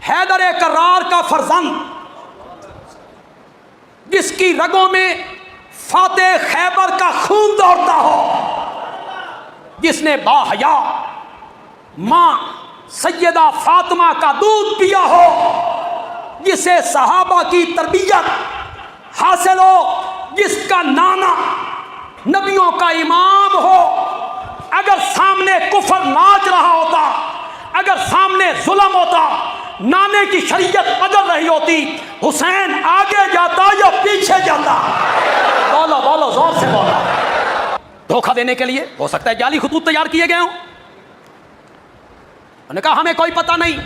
حیدر کرار کا فرزند، جس کی رگوں میں فاتح خیبر کا خون دوڑتا ہو، جس نے باحیا ماں سیدہ فاطمہ کا دودھ پیا ہو، جسے صحابہ کی تربیت حاصل ہو، جس کا نانا نبیوں کا امام ہو، اگر سامنے کفر ناچ رہا ہوتا، اگر سامنے ظلم ہوتا، نانے کی شریعت بدل رہی ہوتی، حسین آگے جاتا یا پیچھے جاتا؟ بولو بولو، زور سے بولو۔ دھوکہ دینے کے لیے ہو سکتا ہے جعلی خطوط تیار کیے گئے ہوں۔ انہوں نے کہا ہمیں کوئی پتہ نہیں۔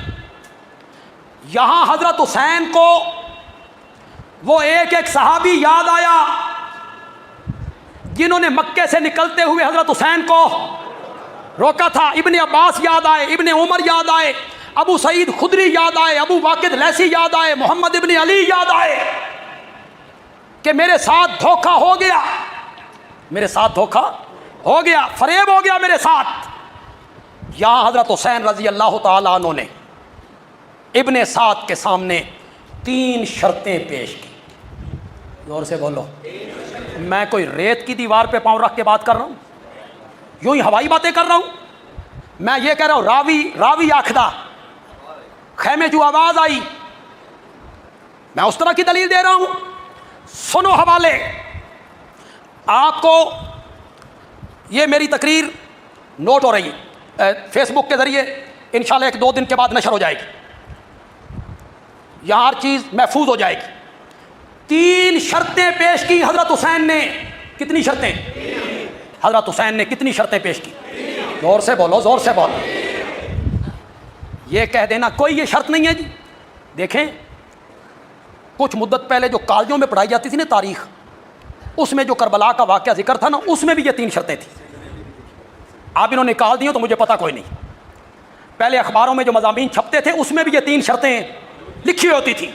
یہاں حضرت حسین کو وہ ایک ایک صحابی یاد آیا جنہوں نے مکے سے نکلتے ہوئے حضرت حسین کو روکا تھا۔ ابن عباس یاد آئے، ابن عمر یاد آئے، ابو سعید خدری یاد آئے، ابو واقد لیثی یاد آئے، محمد ابن علی یاد آئے کہ میرے ساتھ دھوکہ ہو گیا، میرے ساتھ دھوکہ ہو گیا، فریب ہو گیا میرے ساتھ۔ یہاں حضرت حسین رضی اللہ تعالیٰ عنہ نے ابن سعد کے سامنے 3 شرطیں پیش کی۔ زور سے بولو۔ میں کوئی ریت کی دیوار پہ پاؤں رکھ کے بات کر رہا ہوں، یوں ہی ہوائی باتیں کر رہا ہوں؟ میں یہ کہہ رہا ہوں راوی آکھدا خیمے جو آواز آئی، میں اس طرح کی دلیل دے رہا ہوں۔ سنو حوالے۔ آپ کو یہ میری تقریر نوٹ ہو رہی ہے فیس بک کے ذریعے، انشاءاللہ 1-2 دن کے بعد نشر ہو جائے گی، یہاں ہر چیز محفوظ ہو جائے گی۔ 3 شرطیں پیش کی حضرت حسین نے۔ کتنی شرطیں؟ حضرت حسین نے کتنی شرطیں پیش کی؟ زور سے بولو، زور سے بولو۔ یہ کہہ دینا کوئی یہ شرط نہیں ہے جی۔ دیکھیں کچھ مدت پہلے جو کالجوں میں پڑھائی جاتی تھی نا تاریخ، اس میں جو کربلا کا واقعہ ذکر تھا نا، اس میں بھی یہ 3 شرطیں تھیں۔ آپ انہوں نے نکال دی تو مجھے پتہ کوئی نہیں۔ پہلے اخباروں میں جو مضامین چھپتے تھے اس میں بھی یہ 3 شرطیں لکھی ہوتی تھیں۔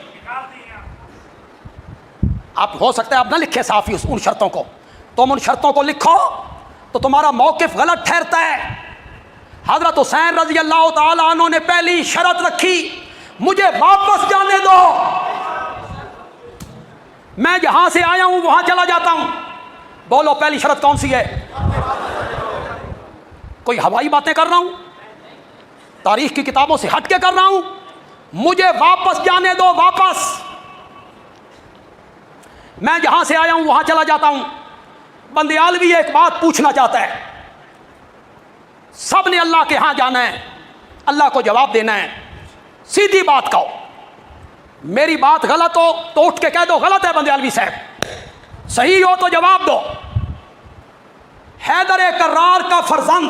آپ ہو سکتا ہے آپ نہ لکھیں صافی ان شرطوں کو، تم ان شرطوں کو لکھو تو تمہارا موقف غلط ٹھہرتا ہے۔ حضرت حسین رضی اللہ تعالیٰ عنہ نے پہلی شرط رکھی، مجھے واپس جانے دو، میں جہاں سے آیا ہوں وہاں چلا جاتا ہوں۔ بولو پہلی شرط کون سی ہے؟ کوئی ہوائی باتیں کر رہا ہوں؟ تاریخ کی کتابوں سے ہٹ کے کر رہا ہوں؟ مجھے واپس جانے دو، واپس، میں جہاں سے آیا ہوں وہاں چلا جاتا ہوں۔ بندیالوی ایک بات پوچھنا چاہتا ہے، سب نے اللہ کے ہاں جانا ہے، اللہ کو جواب دینا ہے، سیدھی بات کہو۔ میری بات غلط ہو تو اٹھ کے کہہ دو غلط ہے بندیالوی صاحب، صحیح ہو تو جواب دو۔ حیدر کرار کا فرزند،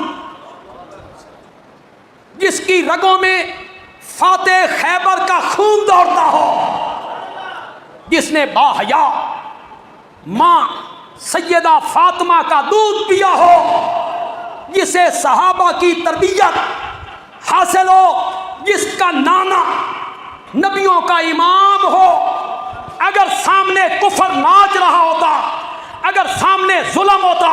جس کی رگوں میں فاتح خیبر کا خون دوڑتا ہو، جس نے باحیا ماں سیدہ فاطمہ کا دودھ پیا ہو، جسے صحابہ کی تربیت حاصل ہو، جس کا نانا نبیوں کا امام ہو، اگر سامنے کفر ناچ رہا ہوتا، اگر سامنے ظلم ہوتا،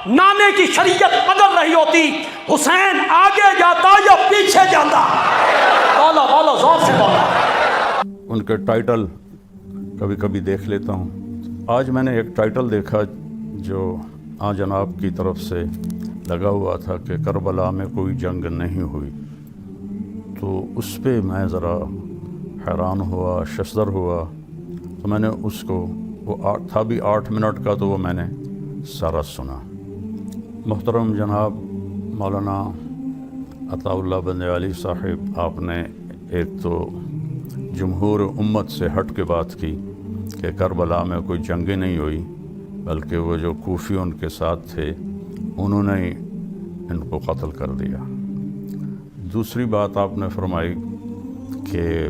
نانے کی شریعت بدل رہی ہوتی، حسین آگے جاتا یا پیچھے جاتا؟ بولو بولو، زور سے بولو۔ ان کے ٹائٹل کبھی کبھی دیکھ لیتا ہوں۔ آج میں نے ایک ٹائٹل دیکھا جو جناب کی طرف سے لگا ہوا تھا کہ کربلا میں کوئی جنگ نہیں ہوئی، تو اس پہ میں ذرا حیران ہوا، ششدر ہوا، تو میں نے اس کو، وہ تھا بھی 8 منٹ کا، تو وہ میں نے سارا سنا۔ محترم جناب مولانا عطا اللہ بندیالی صاحب، آپ نے ایک تو جمہور امت سے ہٹ کے بات کی کہ کربلا میں کوئی جنگیں نہیں ہوئی، بلکہ وہ جو کوفی ان کے ساتھ تھے انہوں نے ان کو قتل کر دیا۔ دوسری بات آپ نے فرمائی کہ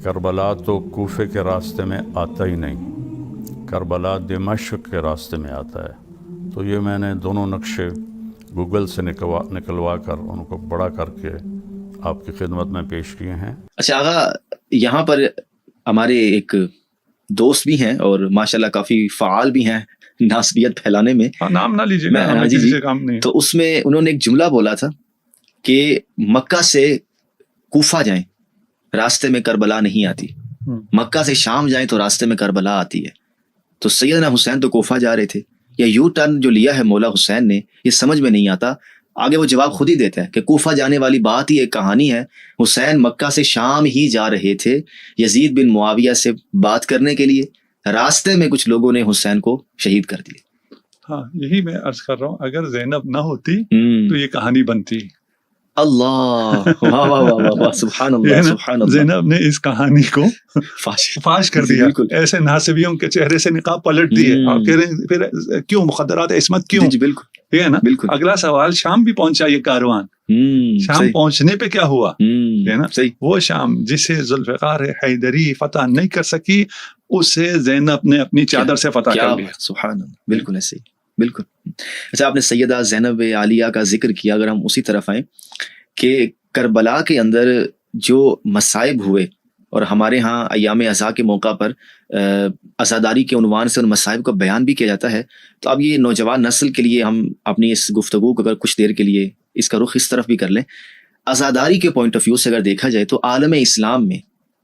کربلا تو کوفے کے راستے میں آتا ہی نہیں، کربلا دمشق کے راستے میں آتا ہے۔ تو یہ میں نے دونوں نقشے گوگل سے نکلوا کر ان کو بڑا کر کے آپ کی خدمت میں پیش کیے ہیں۔ اچھا آغا، یہاں پر ہمارے ایک دوست بھی ہیں اور ماشاءاللہ کافی فعال بھی ہیں ناسبیت پھیلانے میں۔ نام نہ لیجیے، جی، تو اس میں انہوں نے ایک جملہ بولا تھا کہ مکہ سے کوفہ جائیں راستے میں کربلا نہیں آتی، مکہ سے شام جائیں تو راستے میں کربلا آتی ہے. تو سیدنا حسین تو کوفہ جا رہے تھے، یا یو ٹرن جو لیا ہے مولا حسین نے یہ سمجھ میں نہیں آتا. آگے وہ جواب خود ہی دیتا ہے کہ کوفہ جانے والی بات ہی ایک کہانی ہے. حسین مکہ سے شام ہی جا رہے تھے یزید بن معاویہ سے بات کرنے کے لیے، راستے میں کچھ لوگوں نے حسین کو شہید کر دیا. ہاں یہی میں عرض کر رہا ہوں، اگر زینب نہ ہوتی تو یہ کہانی بنتی. اللہ واہ واہ واہ واہ سبحان اللہ سبحان اللہ. زینب نے اس کہانی کو فاش کر دیا، بالکل. ایسے ناصبیوں کے چہرے سے نقاب پلٹ دیے اور کہہ رہے ہیں پھر کیوں مخدرات عصمت کیوں؟ جی بالکل یہ ہے نا. بالکل. اگلا سوال، شام بھی پہنچا یہ کاروان، شام پہنچنے پہ کیا ہوا ہے نا. وہ شام جسے ذوالفقار حیدری فتح نہیں کر سکی اسے زینب نے اپنی چادر سے فتح کر لیا. سبحان اللہ، بالکل ایسے ہی بالکل. اچھا آپ نے سیدہ زینب عالیہ کا ذکر کیا، اگر ہم اسی طرف آئیں کہ کربلا کے اندر جو مصائب ہوئے اور ہمارے ہاں ایام عزا کے موقع پر عزاداری کے عنوان سے ان مصائب کا بیان بھی کیا جاتا ہے. تو اب یہ نوجوان نسل کے لیے ہم اپنی اس گفتگو کو اگر کچھ دیر کے لیے اس کا رخ اس طرف بھی کر لیں، عزاداری کے پوائنٹ آف ویو سے اگر دیکھا جائے تو عالم اسلام میں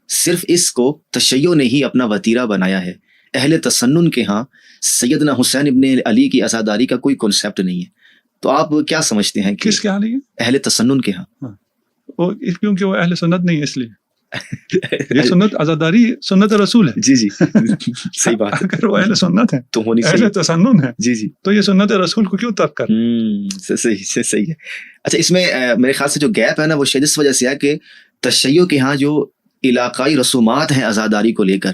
صرف اس کو تشیع نے ہی اپنا وتیرہ بنایا ہے. اہل تسنن کے ہاں سیدنا حسین ابن علی کی عزاداری کا کوئی کنسیپٹ نہیں ہے. تو آپ کیا سمجھتے ہیں کس کے ہاں نہیں ہے؟ اہل تسنن کے ہاں. وہ کیونکہ وہ اہل سنت نہیں ہے اس لیے. یہ سنت عزاداری سنت رسول ہے. جی جی صحیح بات. اگر وہ اہل سنت ہے تو ہونی اہل تسنن ہے جی جی تو یہ سنت رسول کو کیوں ترک کر؟ صحیح ہے. اچھا اس میں میرے خیال سے جو گیپ ہے نا وہ شاید اس وجہ سے ہے کہ تشیع کے ہاں جو علاقائی رسومات ہیں عزاداری کو لے کر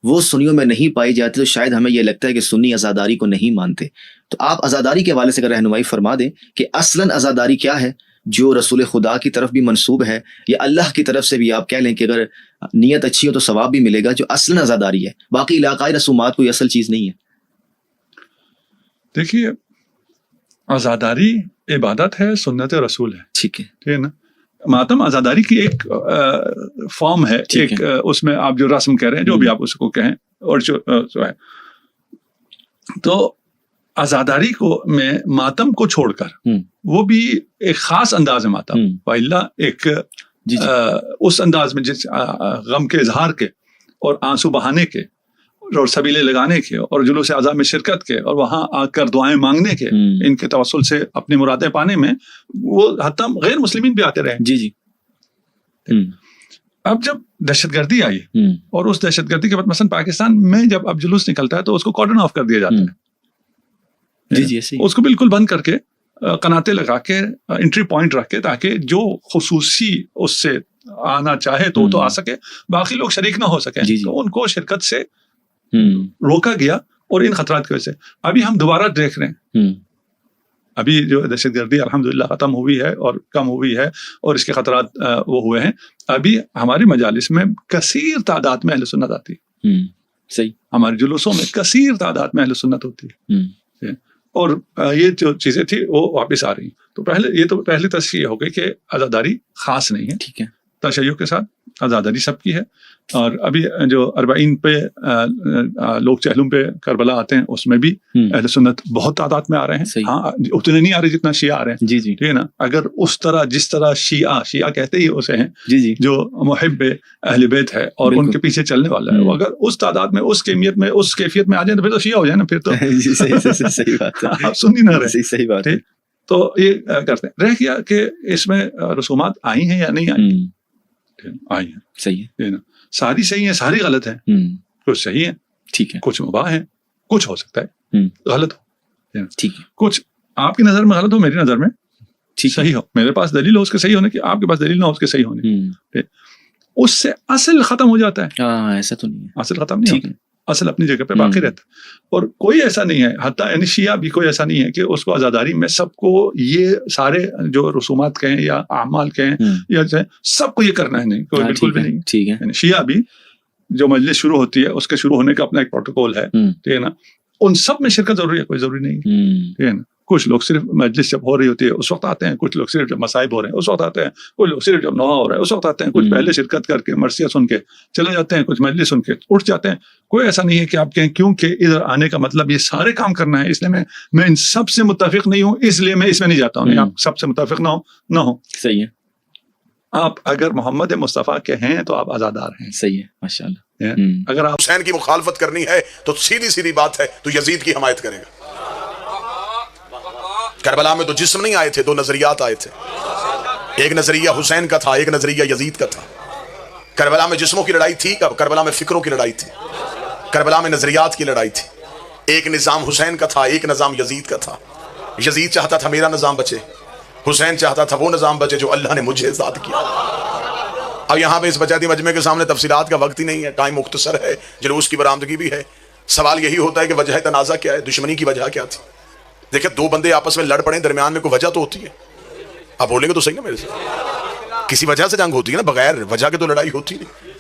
وہ سنیوں میں نہیں پائی جاتی، تو شاید ہمیں یہ لگتا ہے کہ سنی عزاداری کو نہیں مانتے. تو آپ عزاداری کے حوالے سے اگر رہنمائی فرما دیں کہ اصلاً عزاداری کیا ہے جو رسول خدا کی طرف بھی منسوب ہے، یا اللہ کی طرف سے بھی آپ کہہ لیں کہ اگر نیت اچھی ہو تو ثواب بھی ملے گا، جو اصلاً عزاداری ہے، باقی علاقائی رسومات کوئی اصل چیز نہیں ہے. دیکھیے عزاداری عبادت ہے، سنت رسول ہے. ٹھیک ہے. ٹھیک ہے نا. ماتم عزاداری کی ایک فارم ہے، ایک اس میں آپ جو رسم کہہ رہے ہیں جو بھی آپ اس کو کہیں، اور جو ہے تو عزاداری کو میں ماتم کو چھوڑ کر وہ بھی ایک خاص انداز ہے ماتم، وَإِلَّا ایک اس انداز میں جس غم کے اظہار کے اور آنسو بہانے کے اور سبیلے لگانے کے اور جلوس اعضاء میں شرکت کے اور وہاں آ کر دعائیں مانگنے کے، ان کے توسل سے اپنی مرادیں پانے میں وہ حتیٰ غیر مسلمین بھی آتے رہے. جی جی. اب جب دہشت گردی آئی اور اس دہشت گردی کے بعد مثلا پاکستان میں جب اب جلوس نکلتا ہے تو اس کو کارڈن آف کر دیا جاتا ہے. جی جی اس کو بالکل بند کر کے قناتے لگا کے انٹری پوائنٹ رکھ کے تاکہ جو خصوصی اس سے آنا چاہے تو وہ تو آ سکے، باقی لوگ شریک نہ ہو سکیں. تو ان کو شرکت سے روکا گیا اور ان خطرات کی وجہ سے ابھی ہم دوبارہ دیکھ رہے ہیں. ابھی جو دہشت گردی الحمدللہ ختم ہوئی ہے اور کم ہوئی ہے اور اس کے خطرات وہ ہوئے ہیں. ابھی ہماری مجالس میں کثیر تعداد میں اہل سنت آتی ہے. صحیح. ہمارے جلوسوں میں کثیر تعداد میں اہل سنت ہوتی ہے اور یہ جو چیزیں تھی وہ واپس آ رہی ہیں. تو پہلی تصحیح ہو گئی کہ عزاداری خاص نہیں ہے. ٹھیک ہے. تشیع کے ساتھ عزاداری سب کی ہے. اور ابھی جو 40 پہ لوگ چہلم پہ کربلا آتے ہیں اس میں بھی اہل سنت بہت تعداد میں آ رہے ہیں. ہاں اتنے نہیں آ رہے جتنا شیعہ آ رہے ہیں. جی جی. ٹھیک ہے نا. اگر اس طرح جس طرح شیعہ کہتے ہی اسے ہیں جی جی جو محب اہل بیت ہے اور ان کے پیچھے چلنے والا ہے، وہ اگر اس تعداد میں اس کیمیت میں اس کیفیت میں آ جائیں تو پھر تو شیعہ ہو جائے نا. پھر تو صحیح بات ہے. آپ سن ہی نہ رہے. صحیح بات ہے. تو یہ کرتے ہیں. رہ گیا کہ اس میں رسومات آئی ہیں یا نہیں آئی ہیں. صحیح ہے. ساری صحیح ہیں، ساری غلط ہیں. کچھ صحیح ہیں، ٹھیک ہے، کچھ مباح ہیں، کچھ ہو سکتا ہے غلط ہو. ٹھیک ہے. کچھ آپ کی نظر میں غلط ہو، میری نظر میں صحیح ہو. میرے پاس دلیل ہو اس کے صحیح ہونے کی، آپ کے پاس دلیل نہ ہو اس کے صحیح ہونے کی. اس سے اصل ختم ہو جاتا ہے. ایسا تو نہیں ہے. اصل ختم نہیں ہوتا، اصل اپنی جگہ پہ باقی رہتا. اور کوئی ایسا نہیں ہے، حتیٰ یعنی شیعہ بھی کوئی ایسا نہیں ہے کہ اس کو عزاداری میں سب کو یہ سارے جو رسومات کہیں یا اعمال کہیں یا سب کو یہ کرنا ہے. نہیں، کوئی بالکل بھی نہیں. ٹھیک ہے. یعنی شیعہ بھی جو مجلس شروع ہوتی ہے اس کے شروع ہونے کا اپنا ایک پروٹوکول ہے. ٹھیک ہے نا. ان سب میں شرکت ضروری ہے، کوئی ضروری نہیں ہے. ٹھیک ہے نا. کچھ لوگ صرف مجلس جب ہو رہی ہوتی ہے اس وقت آتے ہیں، کچھ لوگ صرف جب مصائب ہو رہے ہیں اس وقت آتے ہیں، کچھ لوگ صرف جب نوحہ ہو رہا ہے اس وقت آتے ہیں، کچھ پہلے شرکت کر کے مرثیہ سن کے چلے جاتے ہیں، کچھ مجلس سن کے اٹھ جاتے ہیں. کوئی ایسا نہیں ہے کہ آپ کہیں کیونکہ ادھر آنے کا مطلب یہ سارے کام کرنا ہے اس لیے میں ان سب سے متفق نہیں ہوں اس لیے میں اس میں نہیں جاتا ہوں. آپ سب سے متفق نہ ہو. صحیح ہے. آپ اگر محمد مصطفیٰ کے ہیں تو آپ آزادار ہیں. صحیح ہے ماشاءاللہ. اگر آپ حسین کی مخالفت کرنی ہے تو سیدھی سیدھی بات ہے تو یزید کی حمایت کرے گا. کربلا میں تو جسم نہیں آئے تھے, دو نظریات آئے تھے. ایک نظریہ حسین کا تھا, ایک نظریہ یزید کا تھا. کربلا میں جسموں کی لڑائی تھی, کربلا میں فکروں کی لڑائی تھی, کربلا میں نظریات کی لڑائی تھی. ایک نظام حسین کا تھا, ایک نظام یزید کا تھا. یزید چاہتا تھا میرا نظام بچے, حسین چاہتا تھا وہ نظام بچے جو اللہ نے مجھے ذات کیا. اب یہاں پہ اس بچاتی مجمع کے سامنے تفصیلات کا وقت ہی نہیں ہے, ٹائم مختصر ہے, جلوس کی برآمدگی بھی ہے. سوال یہی ہوتا ہے کہ وجہ تنازع کیا ہے, دشمنی کی وجہ کیا تھی. دیکھیں دو بندے آپس میں لڑ پڑے, درمیان میں کوئی وجہ تو ہوتی ہے. آپ بولیں گے تو صحیح نا میرے سے, کسی وجہ سے جنگ ہوتی ہے نا, بغیر وجہ کے تو لڑائی ہوتی نہیں.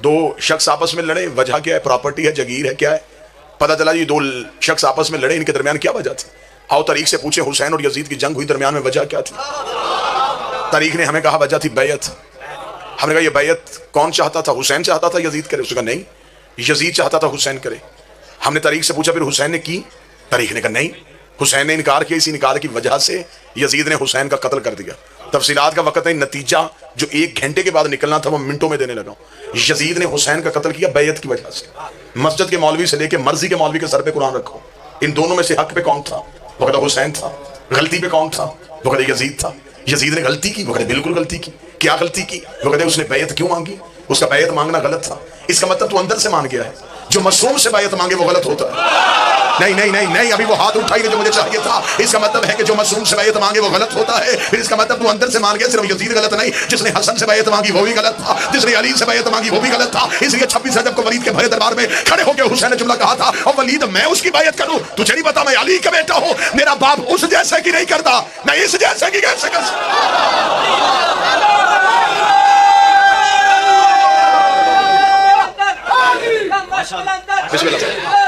دو شخص آپس میں لڑے, وجہ کیا ہے, پراپرٹی ہے, جگیر ہے, کیا ہے, پتہ چلا یہ دو شخص آپس میں لڑے, ان کے درمیان کیا وجہ تھی. آؤ تاریخ سے پوچھیں حسین اور یزید کی جنگ ہوئی, درمیان میں وجہ کیا تھی. تاریخ نے ہمیں کہا وجہ تھی بیعت. ہم نے کہا یہ بیعت کون چاہتا تھا, حسین چاہتا تھا یزید کرے. اس نے کہا نہیں, یزید چاہتا تھا حسین کرے. ہم نے تاریخ سے پوچھا پھر حسین نے کی, تاریخ نے کہا نہیں, حسین نے انکار کیا, اسی انکار کی وجہ سے یزید نے حسین کا قتل کر دیا. تفصیلات کا وقت نہیں, نتیجہ جو 1 گھنٹے کے بعد نکلنا تھا وہ منٹوں میں دینے لگا ہوں. یزید نے حسین کا قتل کیا بیعت کی وجہ سے. مسجد کے مولوی سے لے کے مرضی کے مولوی کے سر پہ قرآن رکھو, ان دونوں میں سے حق پہ کون تھا, وہ کہتا حسین تھا. غلطی پہ کون تھا, وہ کہتے یزید تھا. یزید نے غلطی کی, وہ کہتے بالکل غلطی کی. کیا غلطی کی, وہ کہتے اس نے بیعت کیوں مانگی, اس کا بیعت مانگنا غلط تھا. اس کا مطلب تو اندر سے مان گیا ہے. جو معصوم سے بیعت مانگے وہ غلط ہوتا ہے. نہیں نہیں نہیں نہیں, ابھی وہ ہاتھ اٹھائی جو مجھے چاہیے تھا. اس کا مطلب ہے کہ جو معصوم سے بیعت مانگے وہ غلط ہوتا ہے. پھر اس کا مطلب تو اندر سے مان گیا. صرف یزید غلط نہیں, جس نے حسن سے بیعت مانگی وہ بھی غلط تھا, جس نے علی سے بیعت مانگی وہ بھی غلط تھا. اس لیے 26 رجب کو ولید کے بھرے دربار میں کھڑے ہو کے حسین نے جملہ کہا تھا, اور ولید میں اس کی بیعت کروں, تجھے نہیں پتا میں علی کا بیٹا ہوں, میرا باپ اس جیسے کی نہیں کرتا, میں اس جیسے کی کیسے کر بسم اللہ.